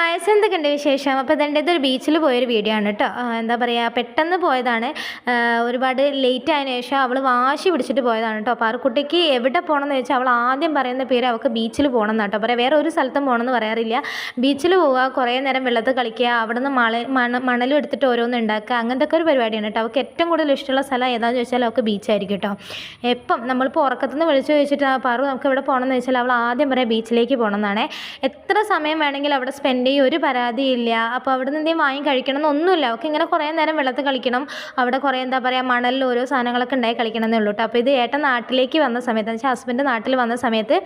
Guys എന്തൊക്കെയുണ്ട് വിശേഷം? അപ്പോൾ ഇതൊരു ബീച്ചിൽ പോയൊരു വീഡിയോ ആണ് കേട്ടോ. എന്താ പറയുക, പെട്ടെന്ന് പോയതാണ്. ഒരുപാട് ലേറ്റ് ആയതിനു ശേഷം അവൾ വാശി പിടിച്ചിട്ട് പോയതാണ് കേട്ടോ. പാറുക്കുട്ടിക്ക് എവിടെ പോകണമെന്ന് ചോദിച്ചാൽ അവൾ ആദ്യം പറയുന്ന പേര് അവൾക്ക് ബീച്ചിൽ പോകണം എന്നാണ് കേട്ടോ പറയാം. വേറെ ഒരു സ്ഥലത്തും പോകണമെന്ന് പറയാറില്ല. ബീച്ചിൽ പോവുക, കുറേ നേരം വെള്ളത്തിൽ കളിക്കുക, അവിടെ നിന്ന് മണലും എടുത്തിട്ട് ഓരോന്ന് ഉണ്ടാക്കുക, അങ്ങനത്തെ ഒരു പരിപാടിയാണ് കേട്ടോ. അവൾക്ക് ഏറ്റവും കൂടുതൽ ഇഷ്ടമുള്ള സ്ഥലം ഏതാണെന്ന് ചോദിച്ചാൽ അവൾക്ക് ബീച്ചായിരിക്കും കേട്ടോ. എപ്പം നമ്മളിപ്പോൾ ഉറക്കത്തുനിന്ന് വിളിച്ചു ചോദിച്ചിട്ട് പാറു നമുക്ക് എവിടെ പോകണമെന്ന് ചോദിച്ചാൽ അവൾ ആദ്യം പറയാം ബീച്ചിലേക്ക് പോകണം എന്നാണ്. എത്ര സമയം വേണമെങ്കിലും അവിടെ സ്പെൻഡ് ചെയ്യും, ഒരു പരാതിയില്ല. അപ്പോൾ അവിടെ നിന്ന് എന്തെങ്കിലും വാങ്ങി കഴിക്കണം എന്നൊന്നുമില്ല. അവൾക്ക് ഇങ്ങനെ കുറേ നേരം വെള്ളത്തിൽ കളിക്കണം, അവിടെ കുറേ എന്താ പറയുക മണലിൽ ഓരോ സാധനങ്ങളൊക്കെ ഉണ്ടായി കളിക്കണം എന്നേ ഉള്ളൂ കേട്ടോ. അപ്പോൾ ഇത് ഏട്ടൻ നാട്ടിലേക്ക് വന്ന സമയത്ത് എന്ന് വെച്ചാൽ ഹസ്ബൻഡ് നാട്ടിൽ വന്ന സമയത്ത്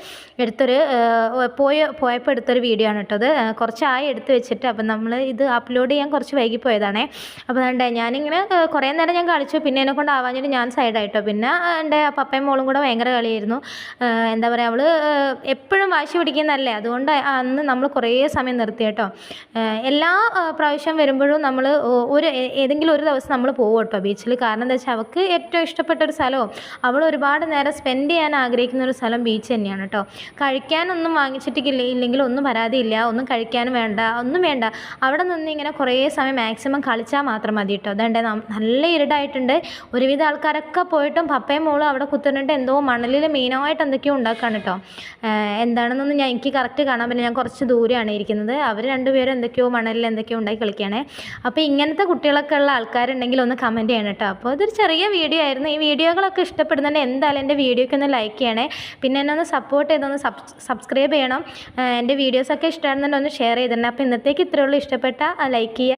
പോയപ്പോൾ എടുത്തൊരു വീഡിയോ ആണ് കേട്ടോ. അത് കുറച്ചായി എടുത്ത് വെച്ചിട്ട് അപ്പം നമ്മൾ ഇത് അപ്ലോഡ് ചെയ്യാൻ കുറച്ച് വൈകിപ്പോയതാണേ. അപ്പോൾ അതുകൊണ്ട് ഞാനിങ്ങനെ കുറേ നേരം ഞാൻ കളിച്ചു, പിന്നെ എന്നെ കൊണ്ട് ആവാഞ്ഞിട്ട് ഞാൻ സൈഡായിട്ടോ. പിന്നെ എൻ്റെ പപ്പയും മോളും കൂടെ ഭയങ്കര കളിയായിരുന്നു. എന്താ പറയുക, അവൾ എപ്പോഴും വാശി പിടിക്കുന്നതല്ലേ, അതുകൊണ്ട് അന്ന് നമ്മൾ കുറേ സമയം നിർത്തി കേട്ടോ. എല്ലാ പ്രാവശ്യം വരുമ്പോഴും നമ്മൾ ഏതെങ്കിലും ഒരു ദിവസം നമ്മൾ പോകും കേട്ടോ ബീച്ചിൽ. കാരണം എന്താ വെച്ചാൽ അവൾക്ക് ഏറ്റവും ഇഷ്ടപ്പെട്ട ഒരു സ്ഥലവും അവൾ ഒരുപാട് നേരം സ്പെൻഡ് ചെയ്യാൻ ആഗ്രഹിക്കുന്ന ഒരു സ്ഥലം ബീച്ച് തന്നെയാണ് കേട്ടോ. കഴിക്കാനൊന്നും ഇല്ലെങ്കിൽ ഒന്നും പരാതിയില്ല, ഒന്നും കഴിക്കാനും വേണ്ട, ഒന്നും വേണ്ട. അവിടെ നിന്ന് ഇങ്ങനെ കുറേ സമയം മാക്സിമം കളിച്ചാൽ മാത്രം മതി കേട്ടോ. അതുകൊണ്ട് നല്ല ഇരുടായിട്ടുണ്ട്. ഒരുവിധ ആൾക്കാരൊക്കെ പോയിട്ടും പപ്പയും മോളും അവിടെ കുത്തിനിട്ട് എന്തോ മണലിൽ മെയിനായിട്ട് എന്തൊക്കെയോ ഉണ്ടാക്കുകയാണ് കേട്ടോ. എന്താണെന്നൊന്നും എനിക്ക് കറക്റ്റ് കാണാൻ പറ്റില്ല, ഞാൻ കുറച്ച് ദൂരെയാണ് ഇരിക്കുന്നത്. അവർ രണ്ടുപേരും എന്തൊക്കെയോ മണലിൽ എന്തൊക്കെയോ ഉണ്ടായി കളിക്കുകയാണ്. അപ്പോൾ ഇങ്ങനത്തെ കുട്ടികളൊക്കെ ഉള്ള ആൾക്കാരുണ്ടെങ്കിൽ ഒന്ന് കമൻറ്റ് ചെയ്യണം കേട്ടോ. അപ്പോൾ ഇതൊരു ചെറിയ വീഡിയോ ആയിരുന്നു. ഈ വീഡിയോകളൊക്കെ ഇഷ്ടപ്പെടുന്നുണ്ട് എന്തായാലും എൻ്റെ വീഡിയോയ്ക്ക് ഒന്ന് ലൈക്ക് ചെയ്യണേ. പിന്നെ എന്നെ ഒന്ന് സപ്പോർട്ട് ചെയ്തൊന്ന് സബ്സ്ക്രൈബ് ചെയ്യണം. എൻ്റെ വീഡിയോസൊക്കെ ഇഷ്ടമാണെന്നുണ്ടെങ്കിൽ ഒന്ന് ഷെയർ ചെയ്തിട്ടുണ്ട്. അപ്പോൾ ഇന്നത്തേക്ക് ഇത്രയേ ഉള്ളൂ. ഇഷ്ടപ്പെട്ട ലൈക്ക് ചെയ്യുക.